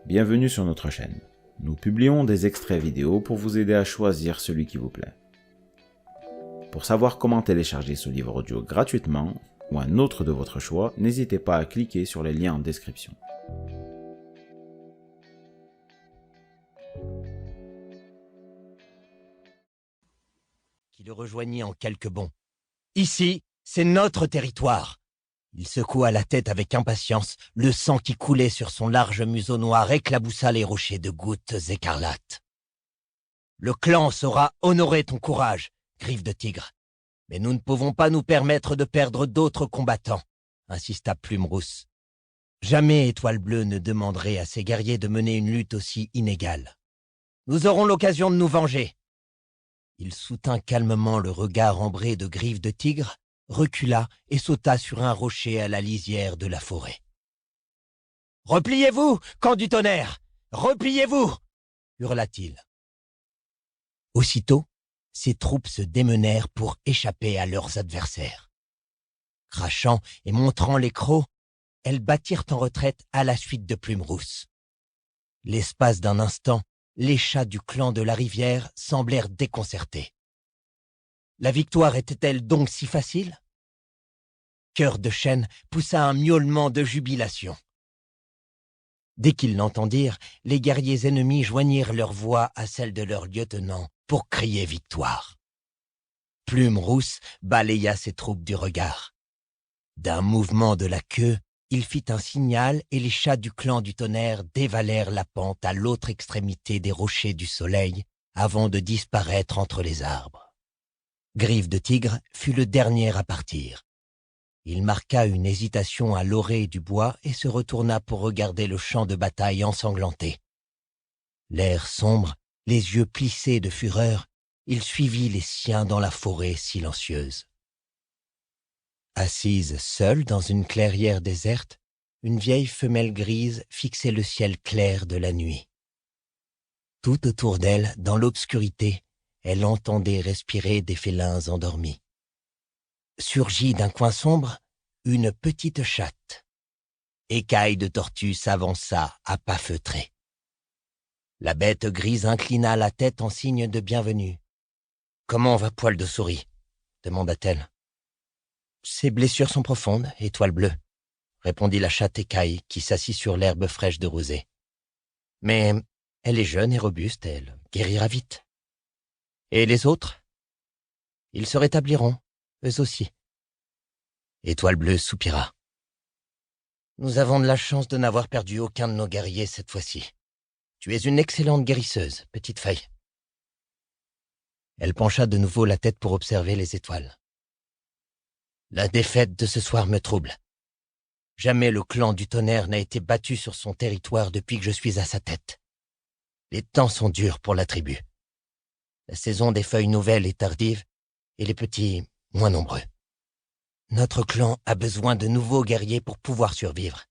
Bienvenue sur notre chaîne. Nous publions des extraits vidéo pour vous aider à choisir celui qui vous plaît. Pour savoir comment télécharger ce livre audio gratuitement, ou un autre de votre choix, n'hésitez pas à cliquer sur les liens en description. Qui le rejoignit en quelques bonds. Ici, c'est notre territoire. Il secoua la tête avec impatience, le sang qui coulait sur son large museau noir éclaboussa les rochers de gouttes écarlates. Le clan saura honorer ton courage, Griffe de Tigre. Mais nous ne pouvons pas nous permettre de perdre d'autres combattants, insista Plume Rousse. Jamais Étoile Bleue ne demanderait à ses guerriers de mener une lutte aussi inégale. Nous aurons l'occasion de nous venger. Il soutint calmement le regard ambré de Griffe de Tigre, recula et sauta sur un rocher à la lisière de la forêt. « Repliez-vous, camp du tonnerre! Repliez-vous » hurla-t-il. Aussitôt, ses troupes se démenèrent pour échapper à leurs adversaires. Crachant et montrant les crocs, elles battirent en retraite à la suite de Plume Rousse. L'espace d'un instant, les chats du clan de la rivière semblèrent déconcertés. La victoire était-elle donc si facile? Cœur de Chêne poussa un miaulement de jubilation. Dès qu'ils l'entendirent, les guerriers ennemis joignirent leur voix à celle de leur lieutenant pour crier victoire. Plume Rousse balaya ses troupes du regard. D'un mouvement de la queue, il fit un signal et les chats du clan du tonnerre dévalèrent la pente à l'autre extrémité des rochers du soleil avant de disparaître entre les arbres. Griffe de Tigre fut le dernier à partir. Il marqua une hésitation à l'orée du bois et se retourna pour regarder le champ de bataille ensanglanté. L'air sombre, les yeux plissés de fureur, il suivit les siens dans la forêt silencieuse. Assise seule dans une clairière déserte, une vieille femelle grise fixait le ciel clair de la nuit. Tout autour d'elle, dans l'obscurité, elle entendait respirer des félins endormis. Surgit d'un coin sombre, une petite chatte. Écaille de tortue s'avança à pas feutrés. La bête grise inclina la tête en signe de bienvenue. « Comment va Poil de Souris ?» demanda-t-elle. « Ses blessures sont profondes, Étoile Bleue, » répondit la chatte Écaille qui s'assit sur l'herbe fraîche de rosée. « Mais elle est jeune et robuste, elle guérira vite. » « Et les autres ?»« Ils se rétabliront, eux aussi. » Étoile Bleue soupira. « Nous avons de la chance de n'avoir perdu aucun de nos guerriers cette fois-ci. Tu es une excellente guérisseuse, Petite Feuille. » Elle pencha de nouveau la tête pour observer les étoiles. « La défaite de ce soir me trouble. Jamais le clan du tonnerre n'a été battu sur son territoire depuis que je suis à sa tête. Les temps sont durs pour la tribu. La saison des feuilles nouvelles est tardive et les petits moins nombreux. Notre clan a besoin de nouveaux guerriers pour pouvoir survivre. »«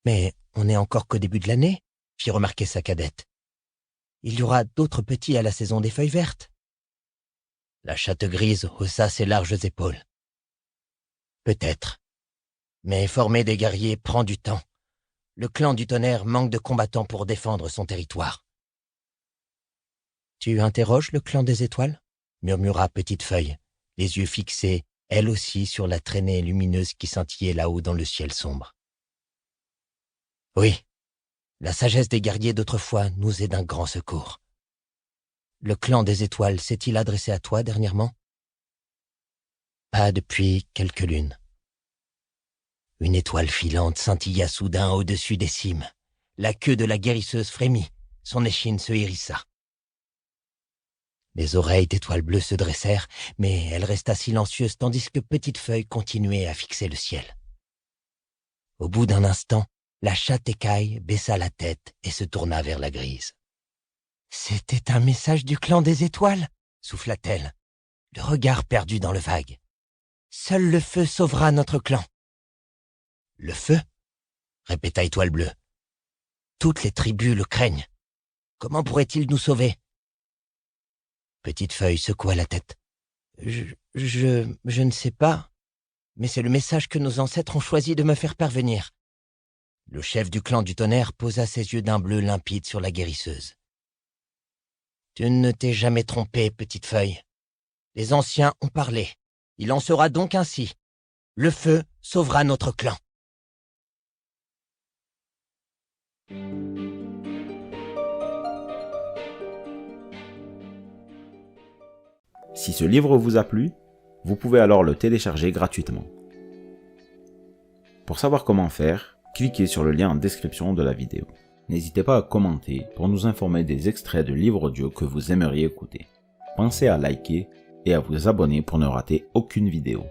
Mais on n'est encore qu'au début de l'année, » fit remarquer sa cadette. « Il y aura d'autres petits à la saison des feuilles vertes. » La chatte grise haussa ses larges épaules. « Peut-être. Mais former des guerriers prend du temps. Le clan du tonnerre manque de combattants pour défendre son territoire. » « Tu interroges le clan des étoiles ?» murmura Petite Feuille, les yeux fixés, elle aussi, sur la traînée lumineuse qui scintillait là-haut dans le ciel sombre. « Oui, la sagesse des guerriers d'autrefois nous est d'un grand secours. Le clan des étoiles s'est-il adressé à toi dernièrement ? » Pas depuis quelques lunes. Une étoile filante scintilla soudain au-dessus des cimes. La queue de la guérisseuse frémit, son échine se hérissa. Les oreilles d'Étoile Bleue se dressèrent, mais elle resta silencieuse tandis que Petite Feuille continuait à fixer le ciel. Au bout d'un instant, la chatte Écaille baissa la tête et se tourna vers la grise. « C'était un message du clan des étoiles » souffla-t-elle, le regard perdu dans le vague. « Seul le feu sauvera notre clan. »« Le feu ?» répéta Étoile Bleue. « Toutes les tribus le craignent. Comment pourrait-il nous sauver ?» Petite Feuille secoua la tête. Je ne sais pas, mais c'est le message que nos ancêtres ont choisi de me faire parvenir. Le chef du clan du tonnerre posa ses yeux d'un bleu limpide sur la guérisseuse. « Tu ne t'es jamais trompée, petite feuille. Les anciens ont parlé. Il en sera donc ainsi. Le feu sauvera notre clan. » Si ce livre vous a plu, vous pouvez alors le télécharger gratuitement. Pour savoir comment faire, cliquez sur le lien en description de la vidéo. N'hésitez pas à commenter pour nous informer des extraits de livres audio que vous aimeriez écouter. Pensez à liker et à vous abonner pour ne rater aucune vidéo.